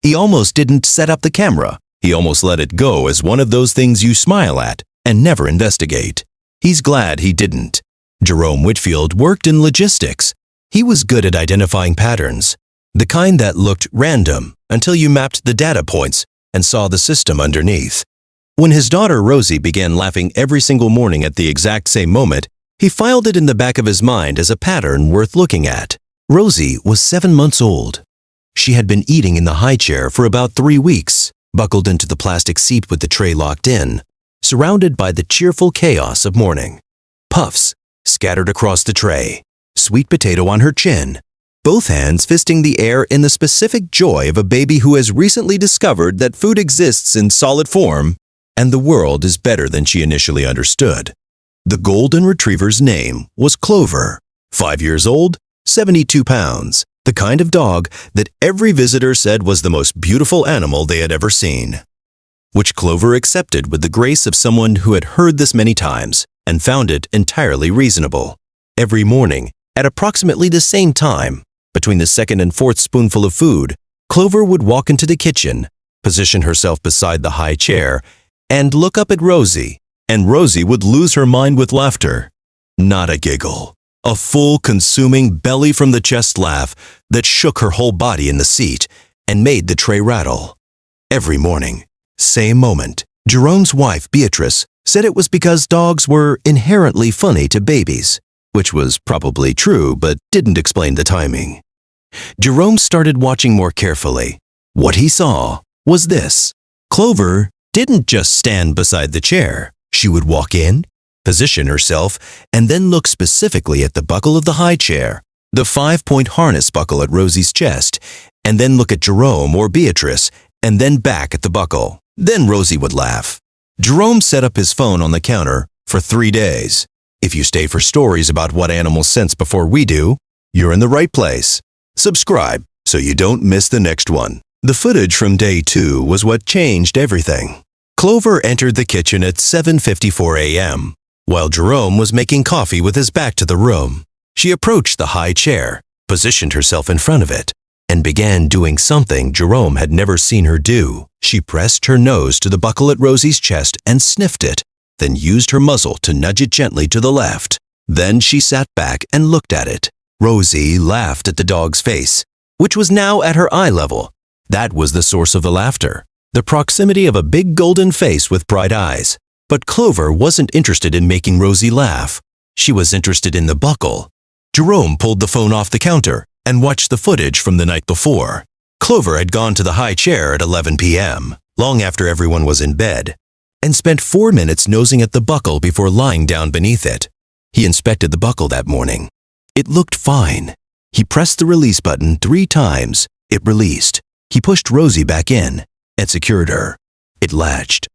He almost didn't set up the camera. He almost let it go as one of those things you smile at and never investigate. He's glad he didn't. Jerome Whitfield worked in logistics. He was good at identifying patterns, the kind that looked random until you mapped the data points and saw the system underneath. When his daughter Rosie began laughing every single morning at the exact same moment, he filed it in the back of his mind as a pattern worth looking at. Rosie was 7 months old. She had been eating in the high chair for about 3 weeks, buckled into the plastic seat with the tray locked in, surrounded by the cheerful chaos of morning. Puffs scattered across the tray, sweet potato on her chin, both hands fisting the air in the specific joy of a baby who has recently discovered that food exists in solid form and the world is better than she initially understood. The golden retriever's name was Clover, 5 years old, 72 pounds, the kind of dog that every visitor said was the most beautiful animal they had ever seen, which Clover accepted with the grace of someone who had heard this many times and found it entirely reasonable. Every morning, at approximately the same time, between the second and fourth spoonful of food, Clover would walk into the kitchen, position herself beside the high chair, and look up at Rosie, and Rosie would lose her mind with laughter. Not a giggle. A full, consuming, belly-from-the-chest laugh that shook her whole body in the seat and made the tray rattle. Every morning, same moment, Jerome's wife, Beatrice, said it was because dogs were inherently funny to babies, which was probably true but didn't explain the timing. Jerome started watching more carefully. What he saw was this. Clover didn't just stand beside the chair. She would walk in, position herself, and then look specifically at the buckle of the high chair, the 5-point harness buckle at Rosie's chest, and then look at Jerome or Beatrice, and then back at the buckle. Then Rosie would laugh. Jerome set up his phone on the counter for 3 days. If you stay for stories about what animals sense before we do, you're in the right place. Subscribe so you don't miss the next one. The footage from day 2 was what changed everything. Clover entered the kitchen at 7:54 a.m. while Jerome was making coffee with his back to the room. She approached the high chair, positioned herself in front of it, and began doing something Jerome had never seen her do. She pressed her nose to the buckle at Rosie's chest and sniffed it, then used her muzzle to nudge it gently to the left. Then she sat back and looked at it. Rosie laughed at the dog's face, which was now at her eye level. That was the source of the laughter, the proximity of a big golden face with bright eyes. But Clover wasn't interested in making Rosie laugh. She was interested in the buckle. Jerome pulled the phone off the counter and watched the footage from the night before. Clover had gone to the high chair at 11 p.m., long after everyone was in bed, and spent 4 minutes nosing at the buckle before lying down beneath it. He inspected the buckle that morning. It looked fine. He pressed the release button 3 times. It released. He pushed Rosie back in and secured her. It latched.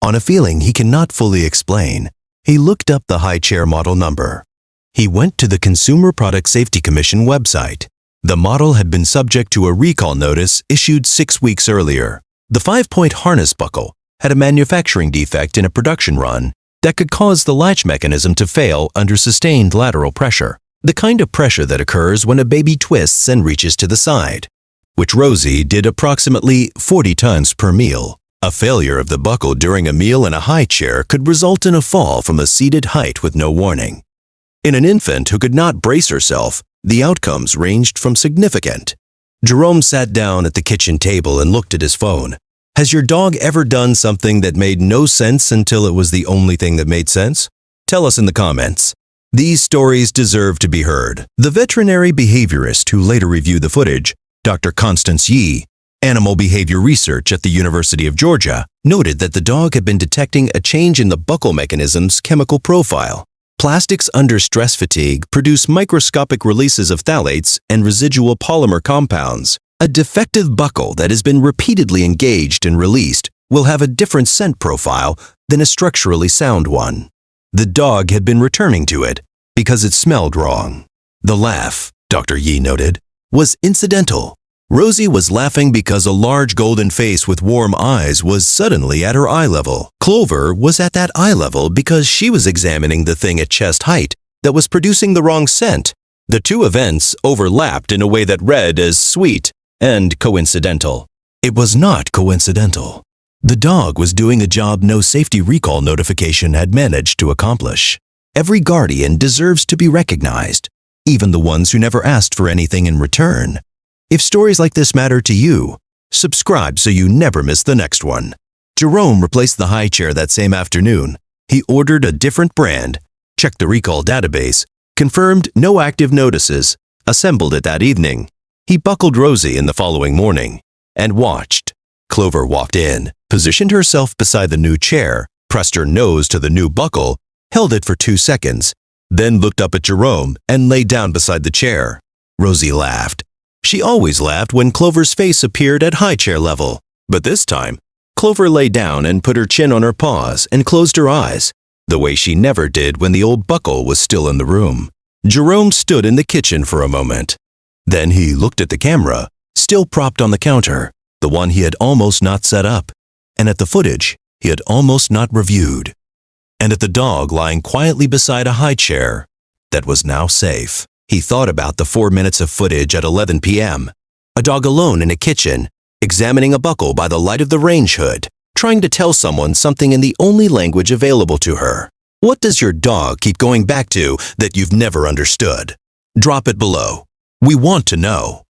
On a feeling he cannot fully explain, he looked up the high chair model number. He went to the Consumer Product Safety Commission website. The model had been subject to a recall notice issued 6 weeks earlier. The 5-point harness buckle had a manufacturing defect in a production run that could cause the latch mechanism to fail under sustained lateral pressure, the kind of pressure that occurs when a baby twists and reaches to the side, which Rosie did approximately 40 times per meal. A failure of the buckle during a meal in a high chair could result in a fall from a seated height with no warning. In an infant who could not brace herself, the outcomes ranged from significant. Jerome sat down at the kitchen table and looked at his phone. Has your dog ever done something that made no sense until it was the only thing that made sense? Tell us in the comments. These stories deserve to be heard. The veterinary behaviorist who later reviewed the footage, Dr. Constance Yee, animal behavior research at the University of Georgia, noted that the dog had been detecting a change in the buckle mechanism's chemical profile. Plastics under stress fatigue produce microscopic releases of phthalates and residual polymer compounds. A defective buckle that has been repeatedly engaged and released will have a different scent profile than a structurally sound one. The dog had been returning to it because it smelled wrong. The laugh, Dr. Yee noted, was incidental. Rosie was laughing because a large golden face with warm eyes was suddenly at her eye level. Clover was at that eye level because she was examining the thing at chest height that was producing the wrong scent. The two events overlapped in a way that read as sweet and coincidental. It was not coincidental. The dog was doing a job no safety recall notification had managed to accomplish. Every guardian deserves to be recognized, even the ones who never asked for anything in return. If stories like this matter to you, subscribe so you never miss the next one. Jerome replaced the high chair that same afternoon. He ordered a different brand, checked the recall database, confirmed no active notices, assembled it that evening. He buckled Rosie in the following morning and watched. Clover walked in, positioned herself beside the new chair, pressed her nose to the new buckle, held it for 2 seconds, then looked up at Jerome and lay down beside the chair. Rosie laughed. She always laughed when Clover's face appeared at high chair level, but this time, Clover lay down and put her chin on her paws and closed her eyes, the way she never did when the old buckle was still in the room. Jerome stood in the kitchen for a moment. Then he looked at the camera, still propped on the counter, the one he had almost not set up, and at the footage he had almost not reviewed, and at the dog lying quietly beside a high chair that was now safe. He thought about the 4 minutes of footage at 11 p.m., a dog alone in a kitchen, examining a buckle by the light of the range hood, trying to tell someone something in the only language available to her. What does your dog keep going back to that you've never understood? Drop it below. We want to know.